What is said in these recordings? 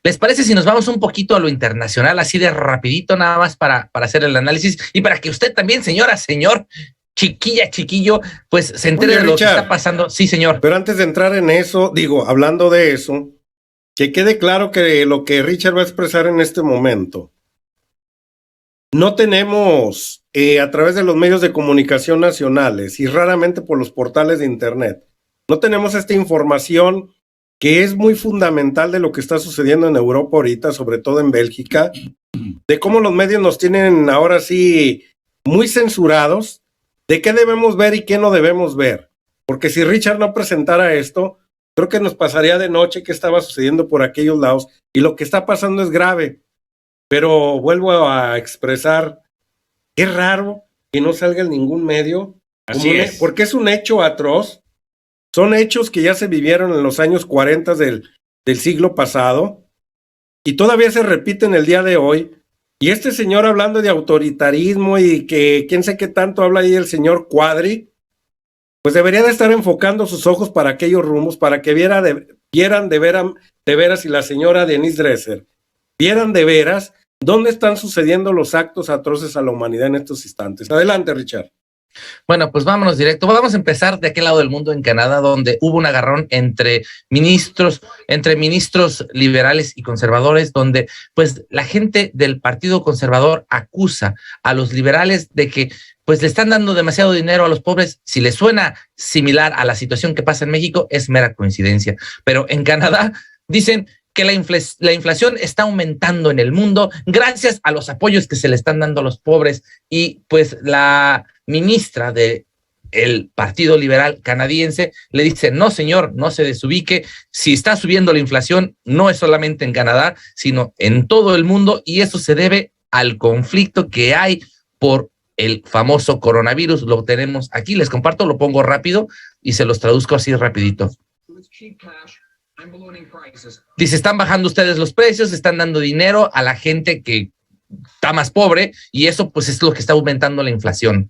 ¿Les parece si nos vamos un poquito a lo internacional, así de rapidito, nada más para hacer el análisis y para que usted también, señora, señor, chiquilla, chiquillo, pues se entere de lo que está pasando? Sí, señor. Pero antes de entrar en eso, hablando de eso, que quede claro que lo que Richard va a expresar en este momento, no tenemos a través de los medios de comunicación nacionales y raramente por los portales de internet, no tenemos esta información que es muy fundamental de lo que está sucediendo en Europa ahorita, sobre todo en Bélgica, de cómo los medios nos tienen ahora sí muy censurados, de qué debemos ver y qué no debemos ver. Porque si Richard no presentara esto, creo que nos pasaría de noche qué estaba sucediendo por aquellos lados, y lo que está pasando es grave. Pero vuelvo a expresar, es raro que no salga en ningún medio, porque es un hecho atroz. Son hechos que ya se vivieron en los años 40 del siglo pasado y todavía se repiten el día de hoy. Y este señor hablando de autoritarismo y que quién sé qué tanto habla ahí el señor Cuadri, pues debería de estar enfocando sus ojos para aquellos rumbos, para que vieran de veras, y la señora Denise Dresser vieran de veras dónde están sucediendo los actos atroces a la humanidad en estos instantes. Adelante, Richard. Bueno, pues vámonos directo. Vamos a empezar de aquel lado del mundo, en Canadá, donde hubo un agarrón entre ministros liberales y conservadores, donde pues la gente del Partido Conservador acusa a los liberales de que pues le están dando demasiado dinero a los pobres. Si les suena similar a la situación que pasa en México, es mera coincidencia. Pero en Canadá dicen que la inflación está aumentando en el mundo gracias a los apoyos que se le están dando a los pobres, y pues la ministra del Partido Liberal canadiense le dice: no, señor, no se desubique, si está subiendo la inflación no es solamente en Canadá, sino en todo el mundo, y eso se debe al conflicto que hay por el famoso coronavirus. Lo tenemos aquí, les comparto, lo pongo rápido y se los traduzco así rapidito. Dice: están bajando ustedes los precios, están dando dinero a la gente que está más pobre, y eso pues es lo que está aumentando la inflación.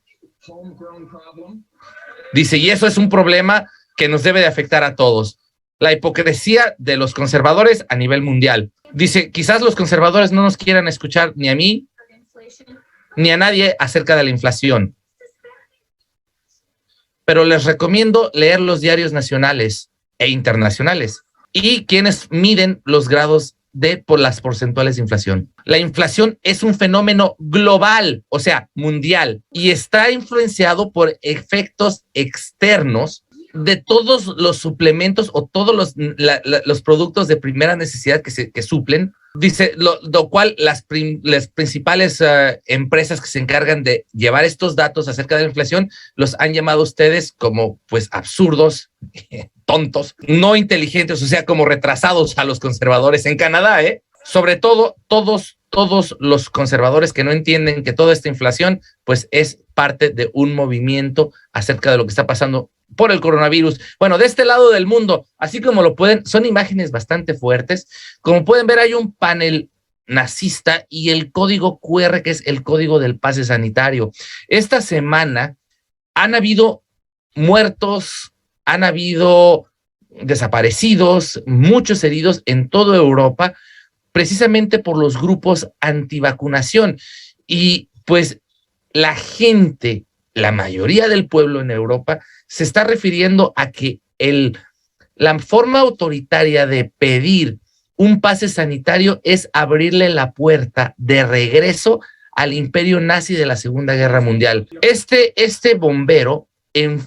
Dice, y eso es un problema que nos debe de afectar a todos. La hipocresía de los conservadores a nivel mundial. Dice, quizás los conservadores no nos quieran escuchar ni a mí, ni a nadie acerca de la inflación, pero les recomiendo leer los diarios nacionales e internacionales y quienes miden los grados por las porcentuales de inflación. La inflación es un fenómeno global, o sea, mundial, y está influenciado por efectos externos de todos los suplementos o todos los productos de primera necesidad que suplen. Dice, lo cual las principales empresas que se encargan de llevar estos datos acerca de la inflación los han llamado ustedes como pues absurdos, tontos, no inteligentes, o sea, como retrasados a los conservadores en Canadá, Sobre todo, todos los conservadores que no entienden que toda esta inflación pues es parte de un movimiento acerca de lo que está pasando por el coronavirus. Bueno, de este lado del mundo, así como lo pueden, son imágenes bastante fuertes. Como pueden ver, hay un panel nazista y el código QR, que es el código del pase sanitario. Esta semana han habido muertos, han habido desaparecidos, muchos heridos en toda Europa, precisamente por los grupos antivacunación. Y pues la gente, la mayoría del pueblo en Europa, se está refiriendo a que la forma autoritaria de pedir un pase sanitario es abrirle la puerta de regreso al imperio nazi de la Segunda Guerra Mundial. Este bombero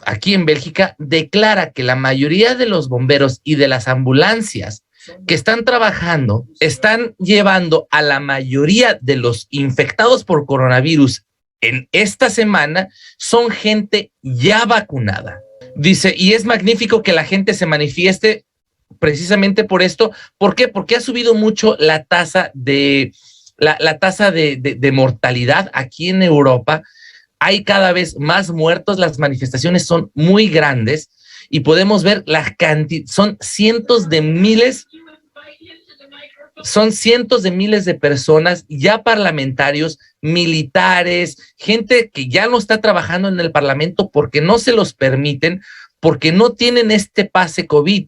aquí en Bélgica declara que la mayoría de los bomberos y de las ambulancias que están trabajando están llevando a la mayoría de los infectados por coronavirus en esta semana son gente ya vacunada. Dice, y es magnífico que la gente se manifieste precisamente por esto. ¿Por qué? Porque ha subido mucho la tasa de mortalidad aquí en Europa. Hay cada vez más muertos, las manifestaciones son muy grandes y podemos ver la cantidad, son cientos de miles de personas, ya parlamentarios, militares, gente que ya no está trabajando en el Parlamento porque no se los permiten, porque no tienen este pase COVID.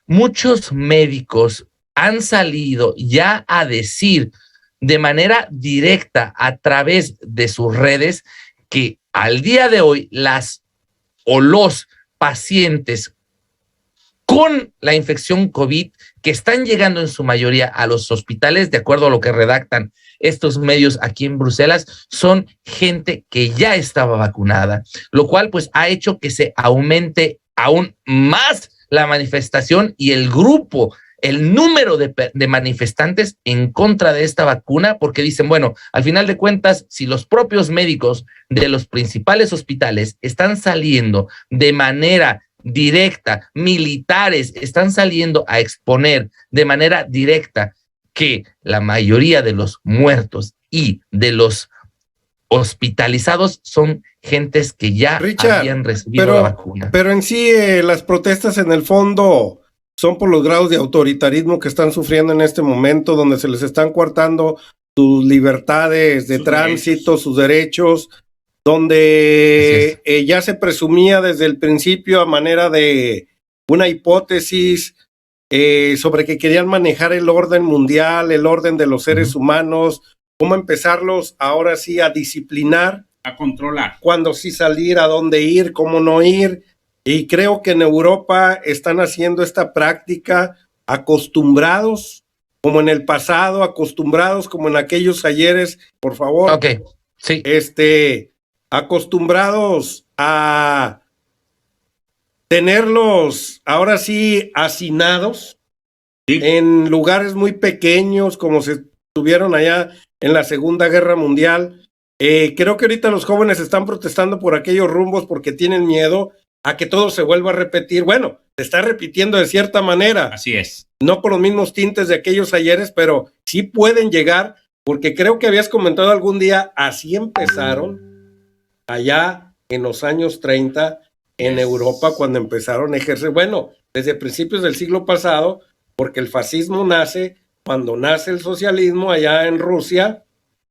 Muchos médicos han salido ya a decir de manera directa a través de sus redes que al día de hoy las o los pacientes con la infección COVID que están llegando en su mayoría a los hospitales, de acuerdo a lo que redactan estos medios aquí en Bruselas, son gente que ya estaba vacunada, lo cual pues ha hecho que se aumente aún más la manifestación y el grupo, el número de manifestantes en contra de esta vacuna, porque dicen, bueno, al final de cuentas, si los propios médicos de los principales hospitales están saliendo de manera directa, militares están saliendo a exponer de manera directa que la mayoría de los muertos y de los hospitalizados son gentes que ya habían recibido la vacuna. Pero en sí las protestas en el fondo son por los grados de autoritarismo que están sufriendo en este momento, donde se les están coartando sus libertades de tránsito, sus derechos, donde ya se presumía desde el principio a manera de una hipótesis sobre que querían manejar el orden mundial, el orden de los seres humanos, cómo empezarlos ahora sí a disciplinar, a controlar, cuándo sí salir, a dónde ir, cómo no ir. Y creo que en Europa están haciendo esta práctica acostumbrados, como en el pasado, acostumbrados como en aquellos ayeres, por favor. Ok, sí. Acostumbrados a tenerlos ahora sí hacinados en lugares muy pequeños, como se tuvieron allá en la Segunda Guerra Mundial. Creo que ahorita los jóvenes están protestando por aquellos rumbos porque tienen miedo a que todo se vuelva a repetir. Bueno, se está repitiendo de cierta manera. Así es. No con los mismos tintes de aquellos ayeres, pero sí pueden llegar, porque creo que habías comentado algún día, así empezaron allá en los años 30 en Europa, cuando empezaron a ejercer, bueno, desde principios del siglo pasado, porque el fascismo nace cuando nace el socialismo allá en Rusia,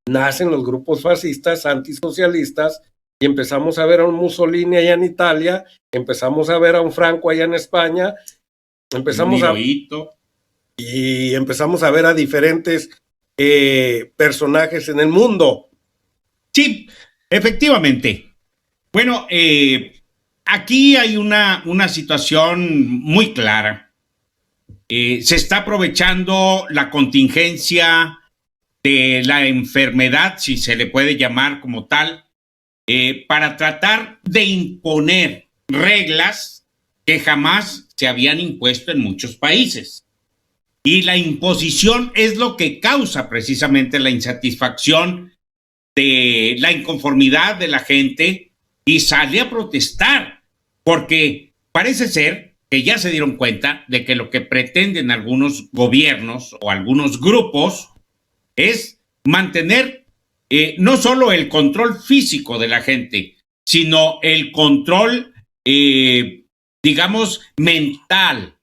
nacen los grupos fascistas, antisocialistas, y empezamos a ver a un Mussolini allá en Italia, empezamos a ver a un Franco allá en España, empezamos a ver a diferentes personajes en el mundo. Sí, efectivamente. Bueno, aquí hay una situación muy clara. Se está aprovechando la contingencia de la enfermedad, si se le puede llamar como tal, para tratar de imponer reglas que jamás se habían impuesto en muchos países. Y la imposición es lo que causa precisamente la insatisfacción, de la inconformidad de la gente, y sale a protestar, porque parece ser que ya se dieron cuenta de que lo que pretenden algunos gobiernos o algunos grupos es mantener no solo el control físico de la gente, sino el control, digamos, mental.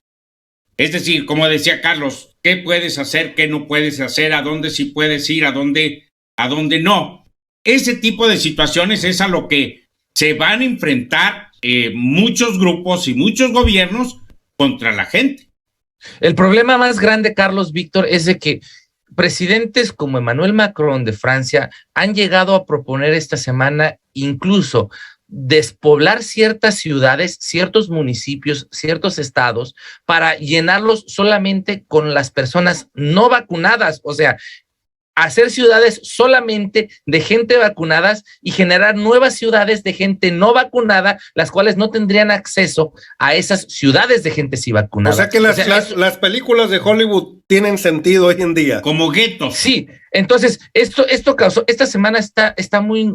Es decir, como decía Carlos, ¿qué puedes hacer, qué no puedes hacer, a dónde sí puedes ir, a dónde no? Ese tipo de situaciones es a lo que se van a enfrentar muchos grupos y muchos gobiernos contra la gente. El problema más grande, Carlos, Víctor, es de que presidentes como Emmanuel Macron de Francia han llegado a proponer esta semana incluso despoblar ciertas ciudades, ciertos municipios, ciertos estados, para llenarlos solamente con las personas no vacunadas. O sea, hacer ciudades solamente de gente vacunadas y generar nuevas ciudades de gente no vacunada, las cuales no tendrían acceso a esas ciudades de gente sí vacunada. O sea que las películas de Hollywood tienen sentido hoy en día. Como guetos. Sí, entonces esto causó, esta semana está muy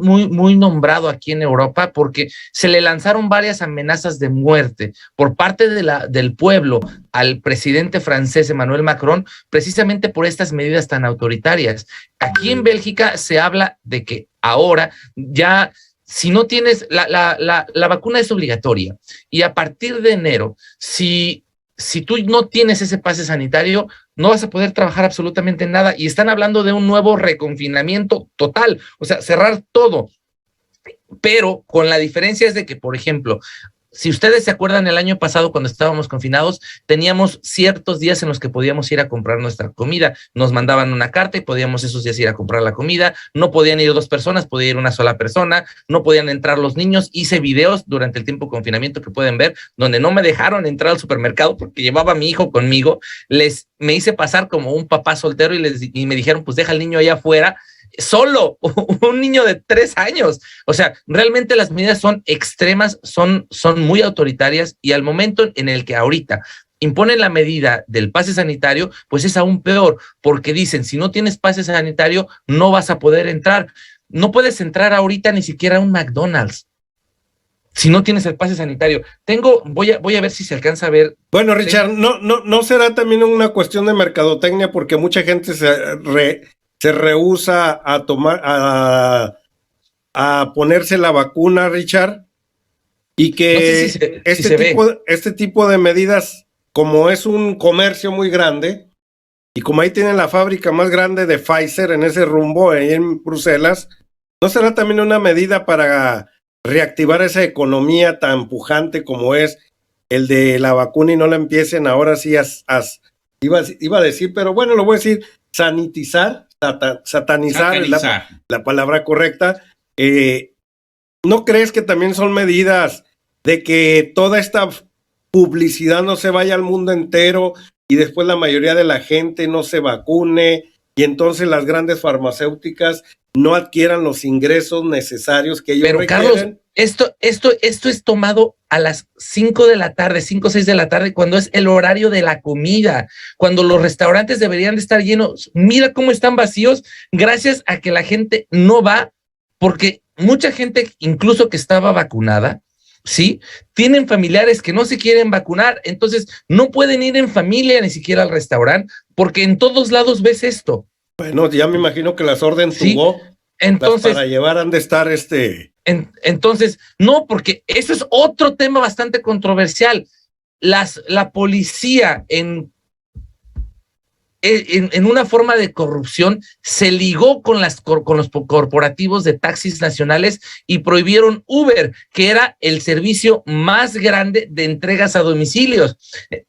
nombrado aquí en Europa porque se le lanzaron varias amenazas de muerte por parte del pueblo al presidente francés Emmanuel Macron, precisamente por estas medidas tan autoritarias. Aquí en Bélgica se habla de que ahora ya, si no tienes, la vacuna es obligatoria y a partir de enero, si tú no tienes ese pase sanitario, no vas a poder trabajar absolutamente nada, y están hablando de un nuevo reconfinamiento total, o sea, cerrar todo, pero con la diferencia es de que, por ejemplo, Si ustedes se acuerdan, el año pasado cuando estábamos confinados, teníamos ciertos días en los que podíamos ir a comprar nuestra comida. Nos mandaban una carta y podíamos esos días ir a comprar la comida. No podían ir 2 personas, podía ir una sola persona. No podían entrar los niños. Hice videos durante el tiempo de confinamiento que pueden ver, donde no me dejaron entrar al supermercado porque llevaba a mi hijo conmigo. Me hice pasar como un papá soltero y me dijeron, pues deja al niño allá afuera. Solo un niño de 3 años. O sea, realmente las medidas son extremas, son muy autoritarias, y al momento en el que ahorita imponen la medida del pase sanitario, pues es aún peor, porque dicen, si no tienes pase sanitario, no vas a poder entrar. No puedes entrar ahorita ni siquiera a un McDonald's si no tienes el pase sanitario. Voy a ver si se alcanza a ver. Bueno, Richard, no será también una cuestión de mercadotecnia, porque mucha gente se rehúsa a tomar, a ponerse la vacuna, Richard, y que No sé este tipo de medidas, como es un comercio muy grande, y como ahí tienen la fábrica más grande de Pfizer en ese rumbo, ahí en Bruselas, ¿no será también una medida para reactivar esa economía tan pujante como es el de la vacuna, y no la empiecen ahora sí iba a decir, pero bueno, lo voy a decir, satanizar es la palabra correcta? ¿No crees que también son medidas de que toda esta publicidad no se vaya al mundo entero y después la mayoría de la gente no se vacune, y entonces las grandes farmacéuticas no adquieran los ingresos necesarios que ellos requieren? Carlos, esto es tomado a las 5 de la tarde, 5 o 6 de la tarde, cuando es el horario de la comida, cuando los restaurantes deberían de estar llenos. Mira cómo están vacíos, gracias a que la gente no va, porque mucha gente, incluso que estaba vacunada, ¿sí?, tienen familiares que no se quieren vacunar, entonces no pueden ir en familia ni siquiera al restaurante, porque en todos lados ves esto. Bueno, ya me imagino que las orden tuvo, entonces, para llevar han de estar entonces, no, porque eso es otro tema bastante controversial. La policía en una forma de corrupción se ligó con los corporativos de taxis nacionales y prohibieron Uber, que era el servicio más grande de entregas a domicilios.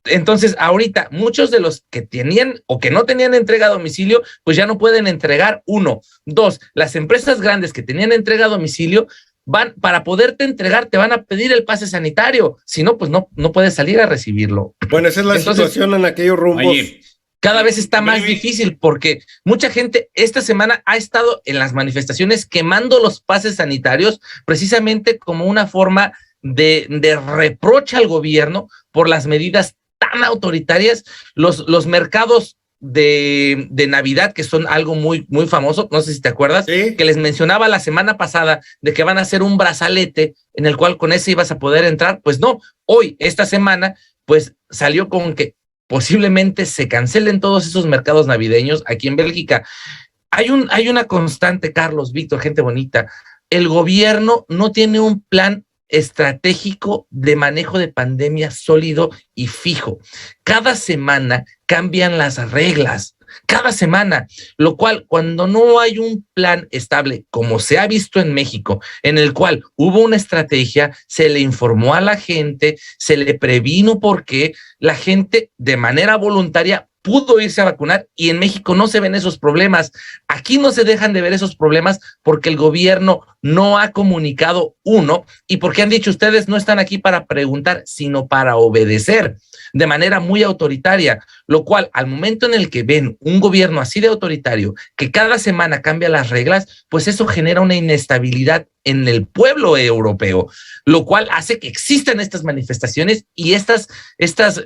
Entonces, ahorita muchos de los que tenían o que no tenían entrega a domicilio, pues ya no pueden entregar. 1, 2, las empresas grandes que tenían entrega a domicilio para poderte entregar, te van a pedir el pase sanitario. Si no, pues no puedes salir a recibirlo. Bueno, esa es la situación en aquellos rumbos. Oye, cada vez está más difícil, porque mucha gente esta semana ha estado en las manifestaciones quemando los pases sanitarios, precisamente como una forma de reproche al gobierno por las medidas tan autoritarias. Los mercados de Navidad, que son algo muy, muy famoso, no sé si te acuerdas, ¿sí?, que les mencionaba la semana pasada de que van a hacer un brazalete en el cual con ese ibas a poder entrar. Pues no, hoy, esta semana, pues salió con que posiblemente se cancelen todos esos mercados navideños aquí en Bélgica. Hay una constante, Carlos, Víctor, gente bonita. El gobierno no tiene un plan estratégico de manejo de pandemia sólido y fijo. Cada semana cambian las reglas, cada semana, lo cual, cuando no hay un plan estable, como se ha visto en México, en el cual hubo una estrategia, se le informó a la gente, se le previno, porque la gente de manera voluntaria pudo irse a vacunar, y en México no se ven esos problemas. Aquí no se dejan de ver esos problemas porque el gobierno no ha comunicado, y porque han dicho, ustedes no están aquí para preguntar, sino para obedecer de manera muy autoritaria, lo cual, al momento en el que ven un gobierno así de autoritario, que cada semana cambia las reglas, pues eso genera una inestabilidad en el pueblo europeo, lo cual hace que existan estas manifestaciones, y estas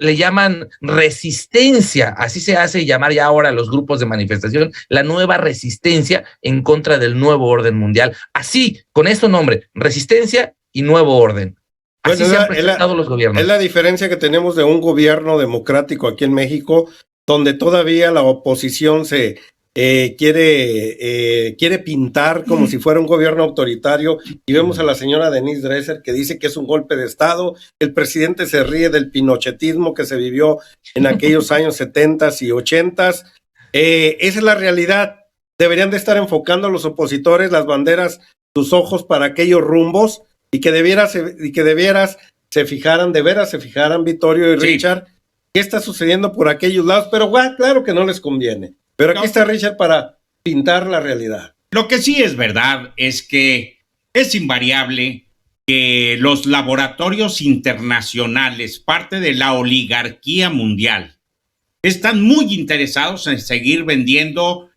le llaman resistencia, así se hace llamar ya ahora los grupos de manifestación, la nueva resistencia en contra del nuevo orden mundial. Así, con este nombre, resistencia y nuevo orden. Así se han presentado los gobiernos. Es la diferencia que tenemos de un gobierno democrático aquí en México, donde todavía la oposición se quiere pintar como si fuera un gobierno autoritario, y vemos a la señora Denise Dresser que dice que es un golpe de Estado. El presidente se ríe del pinochetismo que se vivió en aquellos años 70s y 80s. Esa es la realidad. Deberían de estar enfocando a los opositores las banderas, sus ojos para aquellos rumbos, y que debieras se fijaran, de veras se fijaran, Vittorio y Sí. Richard, qué está sucediendo por aquellos lados, pero claro que no les conviene. Pero aquí está Richard para pintar la realidad. Lo que sí es verdad es que es invariable que los laboratorios internacionales, parte de la oligarquía mundial, están muy interesados en seguir vendiendo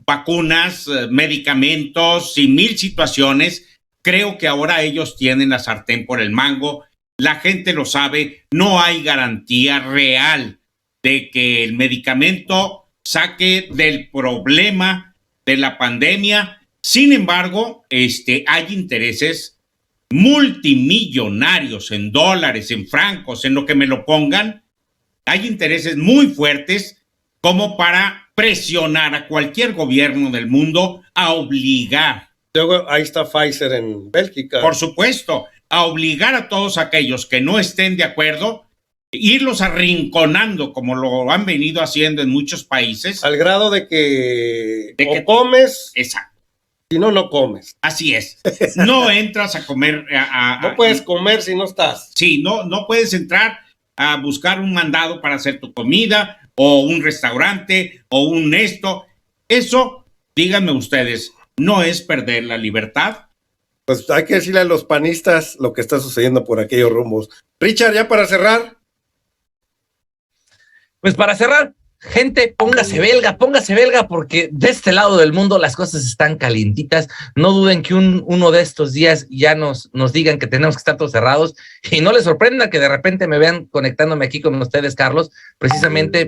vacunas, medicamentos y mil situaciones. Creo que ahora ellos tienen la sartén por el mango. La gente lo sabe, no hay garantía real de que el medicamento saque del problema de la pandemia. Sin embargo, hay intereses multimillonarios en dólares, en francos, en lo que me lo pongan. Hay intereses muy fuertes como para presionar a cualquier gobierno del mundo a obligar. Luego ahí está Pfizer en Bélgica. Por supuesto, a obligar a todos aquellos que no estén de acuerdo, irlos arrinconando como lo han venido haciendo en muchos países. Al grado de que comes, Exacto. si no, no comes. Así es. No entras a comer. No puedes comer si no estás. Sí, no puedes entrar a buscar un mandado para hacer tu comida o un restaurante o un esto. Eso, díganme ustedes, ¿no es perder la libertad? Pues hay que decirle a los panistas lo que está sucediendo por aquellos rumbos. Richard, ya para cerrar. Pues para cerrar, gente, póngase belga, porque de este lado del mundo las cosas están calientitas. No duden que uno de estos días ya nos digan que tenemos que estar todos cerrados, y no les sorprenda que de repente me vean conectándome aquí con ustedes, Carlos, precisamente